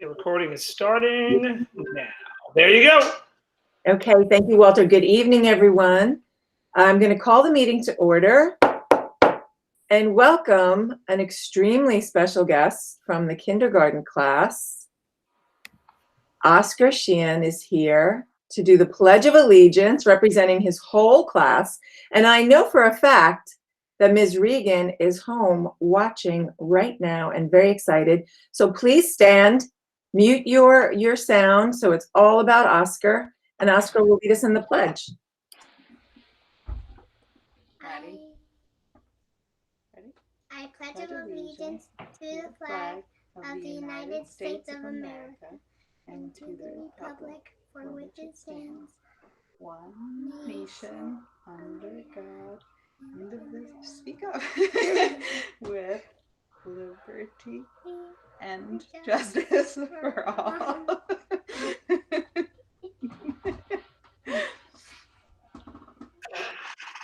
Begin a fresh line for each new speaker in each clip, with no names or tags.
The recording is starting now. There you go.
Okay, thank you, Walter. Good evening, everyone. I'm going to call the meeting to order and welcome an extremely special guest from the kindergarten class. Oscar Sheehan is here to do the Pledge of Allegiance, representing his whole class. And I know for a fact that Ms. Regan is home watching right now and very excited. So please stand, mute your sound, so it's all about Oscar. And Oscar will lead us in the pledge.
Ready? I pledge allegiance to the flag of the United States of America and to the republic for which it stands, one nation, under God, speak up, with liberty and justice for all.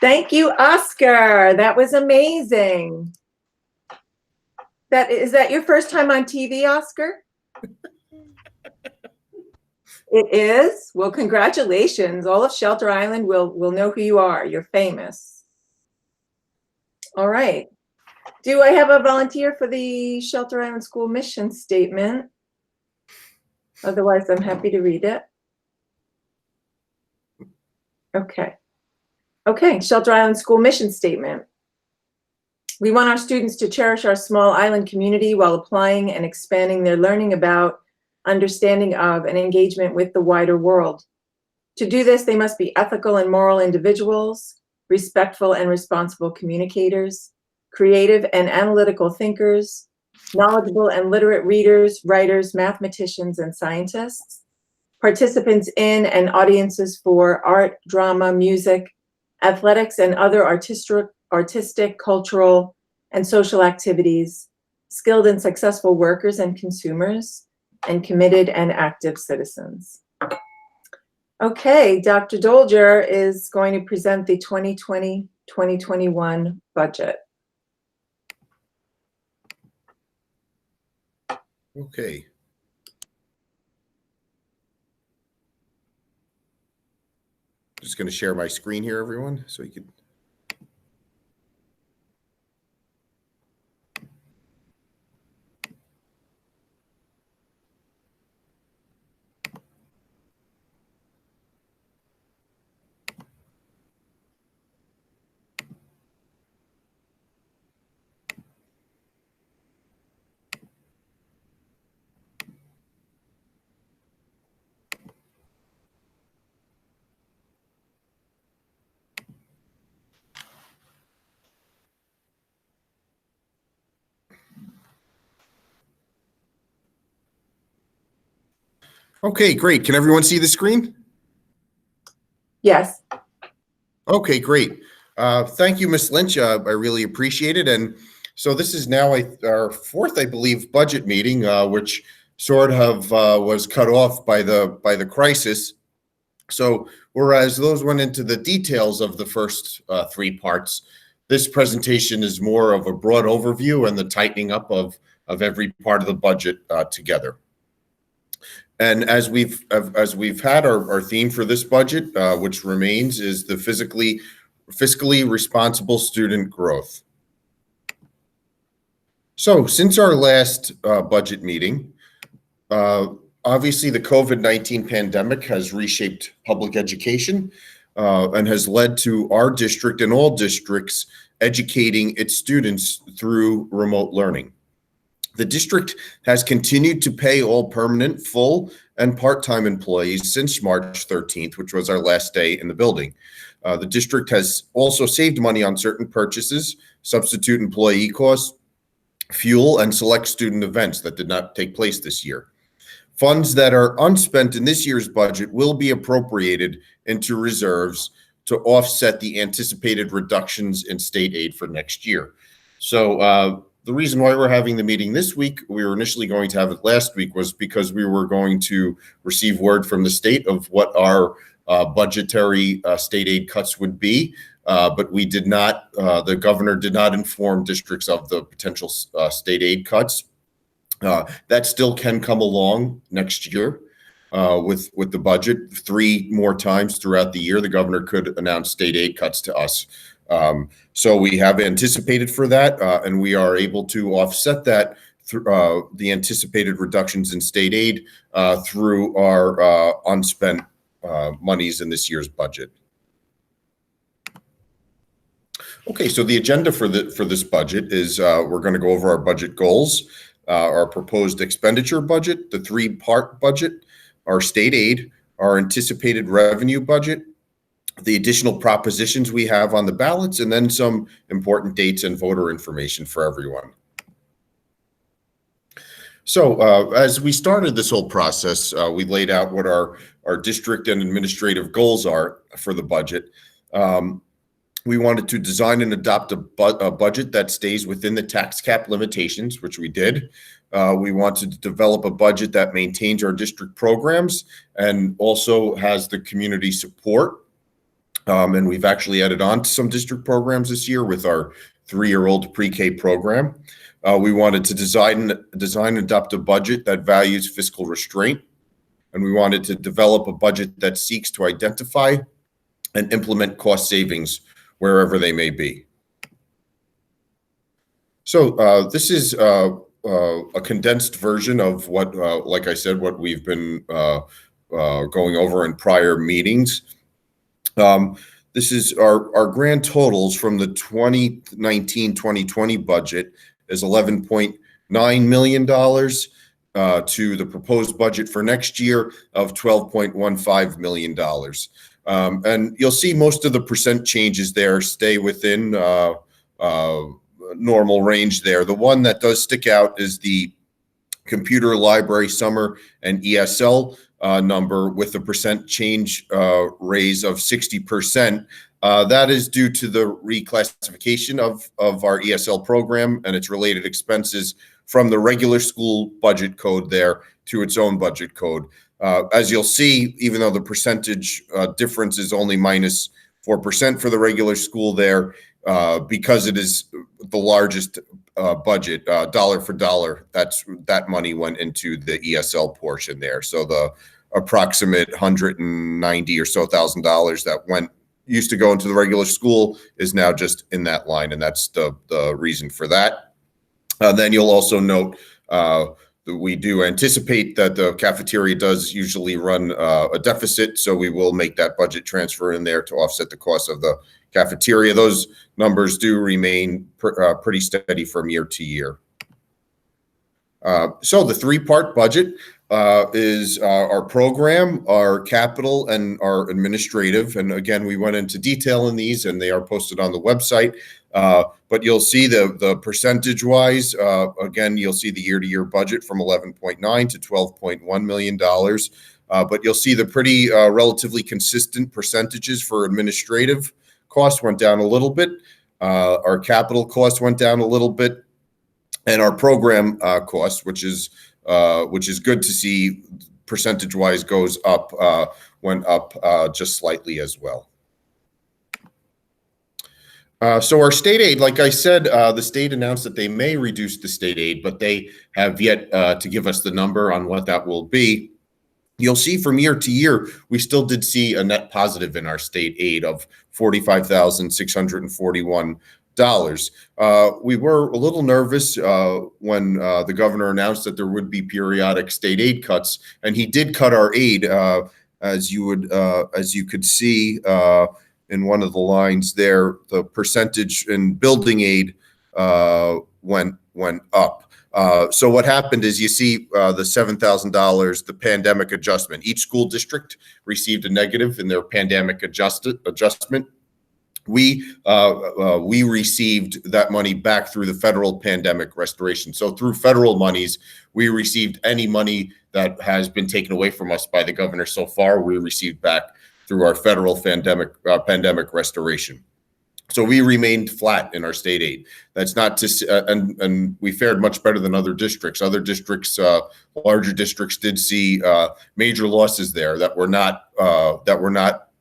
Thank you, Oscar. That was amazing. Is that your first time on TV, Oscar? It is? Well, congratulations. All of Shelter Island will know who you are. You're famous. All right. Do I have a volunteer for the Shelter Island School mission statement? Otherwise, I'm happy to read it. Okay, Shelter Island School mission statement. We want our students to cherish our small island community while applying and expanding their learning about, understanding of, and engagement with the wider world. To do this, they must be ethical and moral individuals, respectful and responsible communicators, creative and analytical thinkers, knowledgeable and literate readers, writers, mathematicians, and scientists, participants in and audiences for art, drama, music, athletics, and other artistic, cultural, and social activities, skilled and successful workers and consumers, and committed and active citizens. Okay, Dr. Dolger is going to present the 2020-2021 budget.
Okay. Just going to share my screen here, everyone, so you can. Okay, great. Can everyone see the screen?
Yes.
Okay, great. Thank you, Ms. Lynch. I really appreciate it. And so this is now our fourth, I believe, budget meeting, which sort of was cut off by the crisis. So whereas those went into the details of the first three parts, this presentation is more of a broad overview and the tightening up of every part of the budget together. And as we've had our theme for this budget, which remains, is the fiscally responsible student growth. So since our last budget meeting, obviously the COVID-19 pandemic has reshaped public education and has led to our district and all districts educating its students through remote learning. The district has continued to pay all permanent, full, and part-time employees since March 13th, which was our last day in the building. The district has also saved money on certain purchases, substitute employee costs, fuel, and select student events that did not take place this year. Funds that are unspent in this year's budget will be appropriated into reserves to offset the anticipated reductions in state aid for next year. So the reason why we're having the meeting this week, we were initially going to have it last week, was because we were going to receive word from the state of what our budgetary state aid cuts would be, but we did not, the governor did not inform districts of the potential state aid cuts. That still can come along next year with the budget. 3 more times throughout the year, the governor could announce state aid cuts to us. So we have anticipated for that, and we are able to offset that through the anticipated reductions in state aid through our unspent monies in this year's budget. Okay, so the agenda for this budget is we're going to go over our budget goals, our proposed expenditure budget, the 3-part budget, our state aid, our anticipated revenue budget, the additional propositions we have on the ballots, and then some important dates and voter information for everyone. So as we started this whole process, we laid out what our district and administrative goals are for the budget. We wanted to design and adopt a budget that stays within the tax cap limitations, which we did. We wanted to develop a budget that maintains our district programs and also has the community support. And we've actually added on to some district programs this year with our 3-year-old pre-K program. We wanted to design and adopt a budget that values fiscal restraint. And we wanted to develop a budget that seeks to identify and implement cost savings wherever they may be. So this is a condensed version of what, like I said, what we've been going over in prior meetings. This is our grand totals from the 2019-2020 budget is $11.9 million to the proposed budget for next year of $12.15 million. And you'll see most of the percent changes there stay within normal range there. The one that does stick out is the computer library summer and ESL number with a percent change raise of 60%. That is due to the reclassification of our ESL program and its related expenses from the regular school budget code there to its own budget code. As you'll see, even though the percentage difference is only minus 4% for the regular school there, because it is the largest budget, dollar for dollar, that money went into the ESL portion there. So the approximate $190 or so thousand that used to go into the regular school is now just in that line, and that's the reason for that. Then you'll also note that we do anticipate that the cafeteria does usually run a deficit, so we will make that budget transfer in there to offset the cost of the cafeteria. Those numbers do remain pretty steady from year to year. So the 3-part budget is our program, our capital, and our administrative. And again, we went into detail in these, and they are posted on the website. But you'll see the percentage-wise, again, you'll see the year-to-year budget from $11.9 to $12.1 million. But you'll see the pretty relatively consistent percentages for administrative costs went down a little bit. Our capital cost went down a little bit. And our program cost, which is good to see, percentage-wise goes up, went up just slightly as well. So our state aid, like I said, the state announced that they may reduce the state aid, but they have yet to give us the number on what that will be. You'll see from year to year, we still did see a net positive in our state aid of $45,641. We were a little nervous when the governor announced that there would be periodic state aid cuts, and he did cut our aid, as you could see in one of the lines there. The percentage in building aid went up. So what happened is you see the $7,000, the pandemic adjustment. Each school district received a negative in their pandemic adjustment. We received that money back through the federal pandemic restoration. So through federal monies, we received any money that has been taken away from us by the governor so far, we received back through our federal pandemic restoration. So we remained flat in our state aid. That's not to, and we fared much better than other districts. Other districts, larger districts, did see major losses there that were not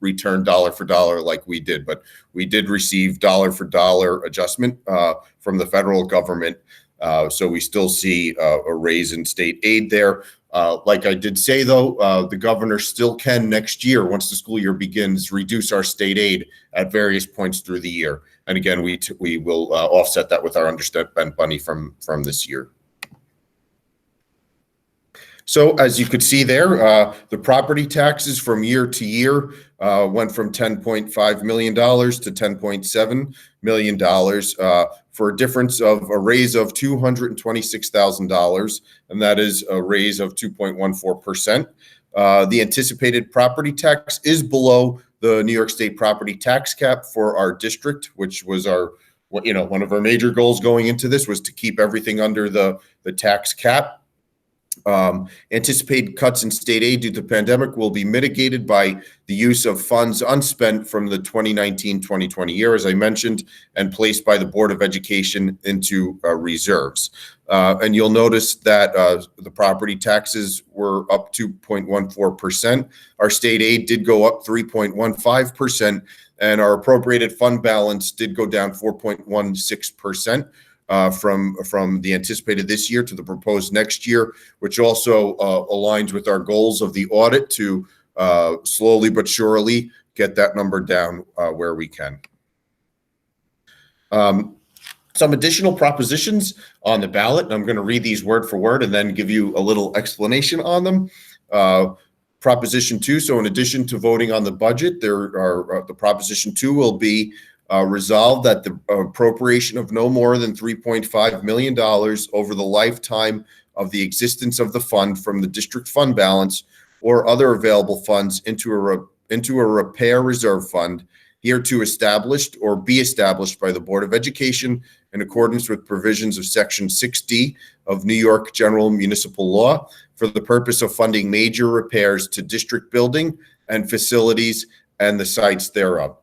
returned dollar for dollar like we did. But we did receive dollar for dollar adjustment from the federal government. So we still see a raise in state aid there. Like I did say, though, the governor still can next year, once the school year begins, reduce our state aid at various points through the year. And again, we will offset that with our underspent money from this year. So as you could see there, the property taxes from year to year went from $10.5 million to $10.7 million for a difference of a raise of $226,000, and that is a raise of 2.14%. The anticipated property tax is below the New York State property tax cap for our district, which was one of our major goals going into this was to keep everything under the tax cap. Anticipated cuts in state aid due to the pandemic will be mitigated by the use of funds unspent from the 2019-2020 year, as I mentioned, and placed by the Board of Education into reserves. And you'll notice that the property taxes were up 2.14%. Our state aid did go up 3.15%, and our appropriated fund balance did go down 4.16%. From the anticipated this year to the proposed next year, which also aligns with our goals of the audit to slowly but surely get that number down where we can. Some additional propositions on the ballot, and I'm going to read these word for word and then give you a little explanation on them. Proposition 2, so in addition to voting on the budget, the Proposition 2 will be resolved that the appropriation of no more than $3.5 million over the lifetime of the existence of the fund from the district fund balance or other available funds into a repair reserve fund hereto established or be established by the Board of Education in accordance with provisions of Section 6D of New York General Municipal Law for the purpose of funding major repairs to district building and facilities and the sites thereof.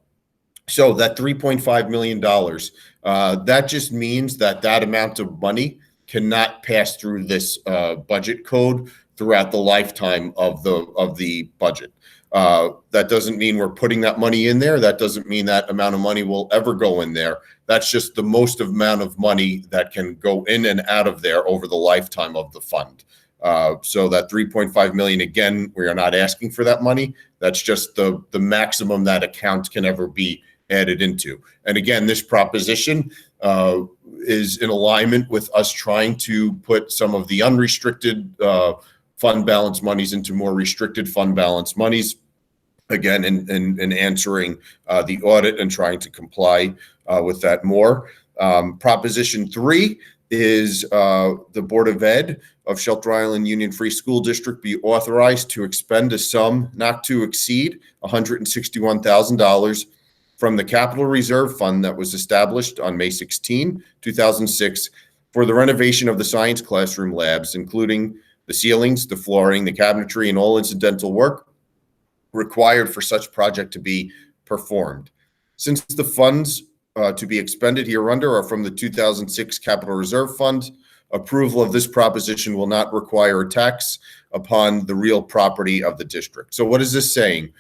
So that $3.5 million, that just means that amount of money cannot pass through this budget code throughout the lifetime of the budget. That doesn't mean we're putting that money in there. That doesn't mean that amount of money will ever go in there. That's just the most amount of money that can go in and out of there over the lifetime of the fund. So that $3.5 million, again, we are not asking for that money. That's just the maximum that account can ever be added into. And again, this proposition is in alignment with us trying to put some of the unrestricted fund balance monies into more restricted fund balance monies. Again, in answering the audit and trying to comply with that more. Proposition 3 is the Board of Ed of Shelter Island Union Free School District be authorized to expend a sum not to exceed $161,000 from the Capital Reserve Fund that was established on May 16, 2006 for the renovation of the science classroom labs, including the ceilings, the flooring, the cabinetry, and all incidental work required for such project to be performed. Since the funds to be expended hereunder are from the 2006 Capital Reserve Fund, approval of this proposition will not require a tax upon the real property of the district. So what is this saying?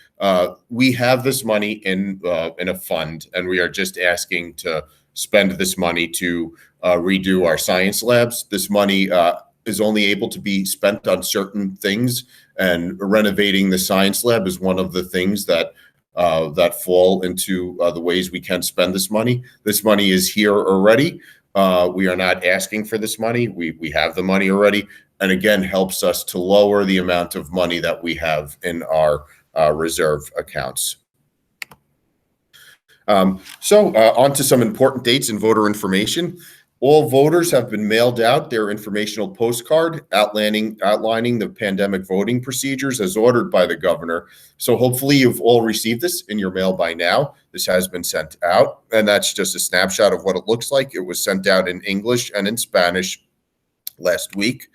We have this money in a fund, and we are just asking to spend this money to redo our science labs. This money is only able to be spent on certain things, and renovating the science lab is one of the things that fall into the ways we can spend this money. This money is here already. We are not asking for this money. We have the money already, and again, helps us to lower the amount of money that we have in our reserve accounts. So on to some important dates in voter information. All voters have been mailed out their informational postcard outlining the pandemic voting procedures as ordered by the governor. So hopefully you've all received this in your mail by now. This has been sent out, and that's just a snapshot of what it looks like. It was sent out in English and in Spanish last week.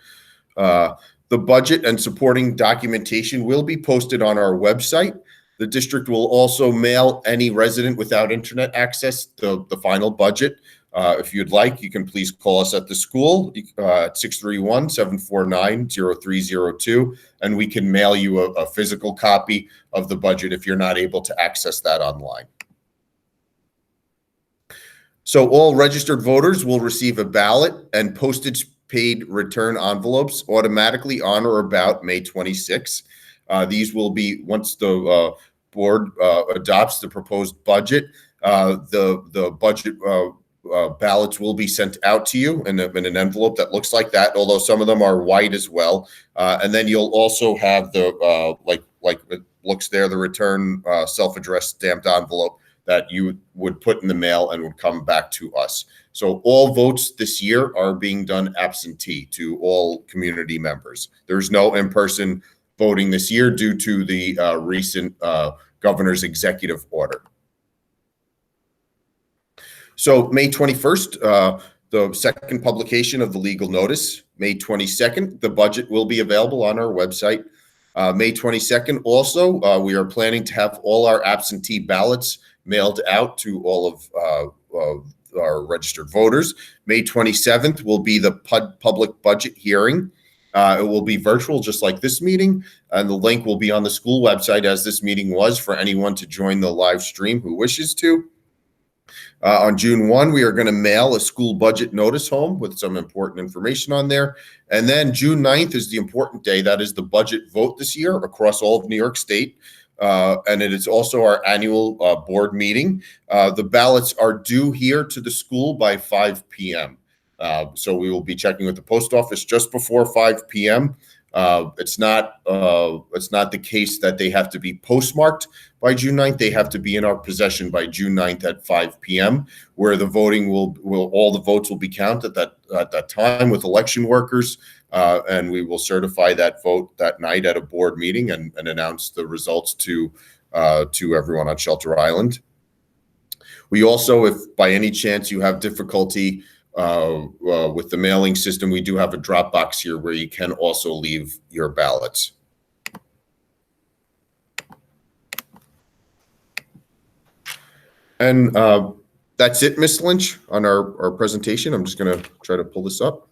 The budget and supporting documentation will be posted on our website. The district will also mail any resident without internet access the final budget. If you'd like, you can please call us at the school at 631-749-0302, and we can mail you a physical copy of the budget if you're not able to access that online. So all registered voters will receive a ballot and postage paid return envelopes automatically on or about May 26. These will be, once the board adopts the proposed budget, the budget ballots will be sent out to you in an envelope that looks like that, although some of them are white as well. And then you'll also have the, like it looks there, the return self-addressed stamped envelope that you would put in the mail and would come back to us. So all votes this year are being done absentee to all community members. There's no in-person voting this year due to the recent governor's executive order. So May 21st, the second publication of the legal notice. May 22nd, the budget will be available on our website. May 22nd, also, we are planning to have all our absentee ballots mailed out to all of our registered voters. May 27th will be the public budget hearing. It will be virtual, just like this meeting, and the link will be on the school website, as this meeting was, for anyone to join the live stream who wishes to. On June 1, we are going to mail a school budget notice home with some important information on there. And then June 9th is the important day. That is the budget vote this year across all of New York State. And it is also our annual board meeting. The ballots are due here to the school by 5 p.m. So we will be checking with the post office just before 5 p.m. It's not the case that they have to be postmarked by June 9th. They have to be in our possession by June 9th at 5 p.m., where the voting all the votes will be counted at that time with election workers. And we will certify that vote that night at a board meeting and announce the results to everyone on Shelter Island. We also, if by any chance you have difficulty with the mailing system, we do have a drop box here where you can also leave your ballots. And that's it, Ms. Lynch, on our presentation. I'm just going to try to pull this up.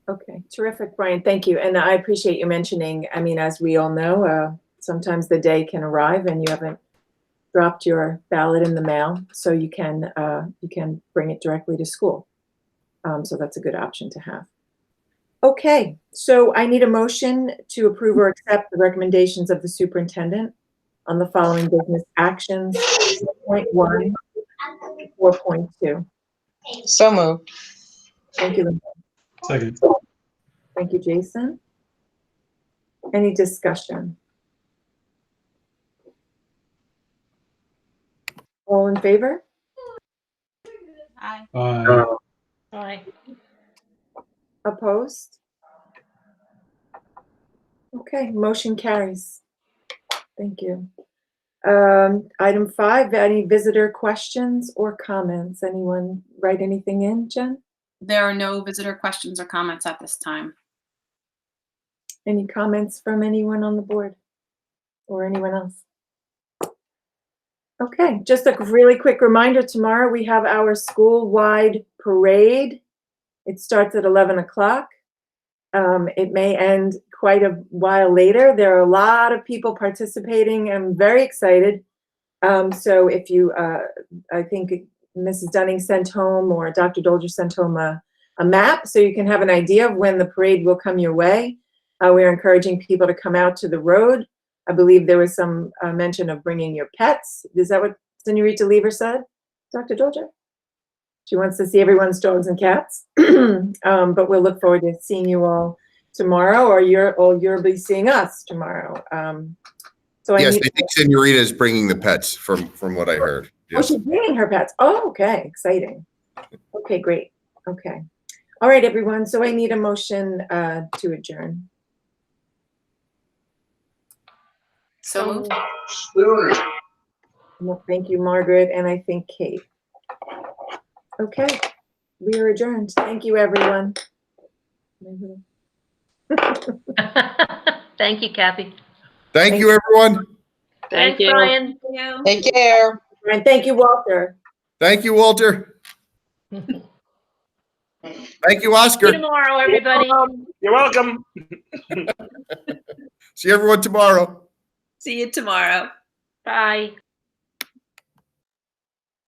Okay, terrific, Brian. Thank you. And I appreciate you mentioning, I mean, as we all know, sometimes the day can arrive and you haven't dropped your ballot in the mail, so you can bring it directly to school. So that's a good option to have. Okay, so I need a motion to approve or accept the recommendations of the superintendent on the following business actions: 4.1, 4.2.
So moved.
Thank you, Linda.
Second.
Thank you, Jason. Any discussion? All in favor?
Aye.
Aye.
Opposed? Okay, motion carries. Thank you. Item 5, any visitor questions or comments? Anyone write anything in, Jen?
There are no visitor questions or comments at this time.
Any comments from anyone on the board or anyone else? Okay, just a really quick reminder, tomorrow we have our school-wide parade. It starts at 11 o'clock. It may end quite a while later. There are a lot of people participating. I'm very excited. So if you, I think Mrs. Dunning sent home, or Dr. Dolger sent home a map, so you can have an idea of when the parade will come your way. We're encouraging people to come out to the road. I believe there was some mention of bringing your pets. Is that what Senorita Lever said, Dr. Dolger? She wants to see everyone's dogs and cats. But we'll look forward to seeing you all tomorrow, or you'll be seeing us tomorrow. So
Yes, I think Senorita is bringing the pets from what I heard.
Oh,
Yes.
she's bringing her pets. Oh, okay, exciting. Okay, great. Okay. All right, everyone. So I need a motion to adjourn.
So moved.
Well, thank you, Margaret, and I think Kate. Okay, we are adjourned. Thank you, everyone.
Thank you, Kathy.
Thank you, everyone.
Thanks,
you.
Brian.
Take care.
And thank you, Walter.
Thank you, Walter. Thank you,
See
Oscar.
you tomorrow, everybody.
You're welcome.
See everyone tomorrow.
See you tomorrow.
Bye.